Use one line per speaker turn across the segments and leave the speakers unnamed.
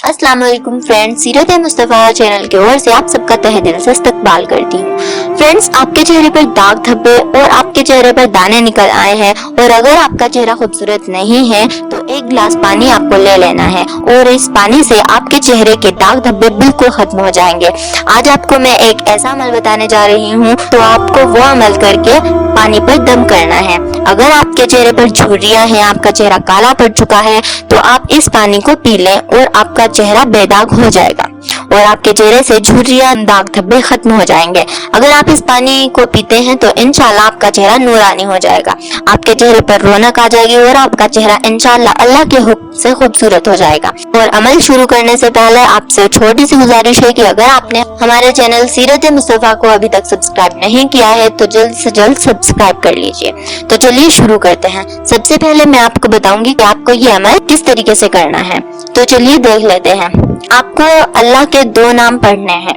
अस्सलाम वालेकुम फ्रेंड्स, सीरत मुस्तफ़ा चैनल की ओर से आप सबका तहे दिल से इस्तकबाल करती हूँ। फ्रेंड्स, आपके चेहरे पर दाग धब्बे और आपके चेहरे पर दाने निकल आए हैं और अगर आपका चेहरा खूबसूरत नहीं है तो एक गिलास पानी आपको ले लेना है और इस पानी से आपके चेहरे के दाग धब्बे बिल्कुल खत्म हो जाएंगे। आज आपको मैं एक ऐसा अमल बताने जा रही हूँ, तो आपको वो अमल करके पानी पर दम करना है। अगर आपके चेहरे पर झुर्रियां हैं, आपका चेहरा काला पड़ चुका है, तो आप इस पानी को पी लें और आपका चेहरा बेदाग हो जाएगा और आपके चेहरे से झुर्रियां, दाग धब्बे खत्म हो जाएंगे। अगर आप इस पानी को पीते हैं तो इंशाल्लाह आपका चेहरा नूरानी हो जाएगा, आपके चेहरे पर रौनक आ जाएगी और आपका चेहरा इंशाल्लाह अल्लाह के हुक्म से खूबसूरत हो जाएगा। और अमल शुरू करने से पहले आपसे छोटी सी गुजारिश है कि अगर आपने हमारे चैनल सीरत मुस्तफ़ा को अभी तक सब्सक्राइब नहीं किया है तो जल्द से जल्द सब्सक्राइब कर लीजिए। तो चलिए शुरू करते हैं। सबसे पहले मैं आपको बताऊंगी कि आपको ये अमल किस तरीके से करना है, तो चलिए देख लेते हैं। आपको अल्लाह के दो नाम पढ़ने हैं,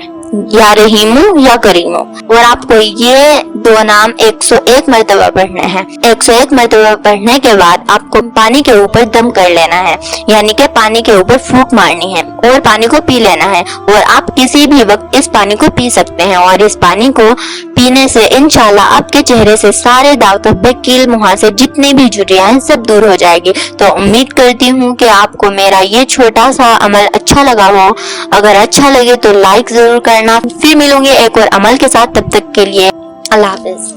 या रहीमू या करीमू, और आपको ये दो नाम 101 मरतबा पढ़ने हैं। 101 मरतबा पढ़ने के बाद आपको पानी के ऊपर दम कर लेना है, यानी कि पानी के ऊपर फूंक मारनी है और पानी को पी लेना है। और आप किसी भी वक्त इस पानी को पी सकते हैं और इस पानी को पीने से इंशाल्लाह आपके चेहरे से सारे दाग धब्बे, कील मुहासे, जितनी भी झुर्रियां हैं सब दूर हो जाएगी। तो उम्मीद करती हूँ कि आपको मेरा ये छोटा सा अमल अच्छा लगा हो। अगर अच्छा लगे तो लाइक जरूर करना। फिर मिलूंगी एक और अमल के साथ, तब तक के लिए अल्लाह हाफिज।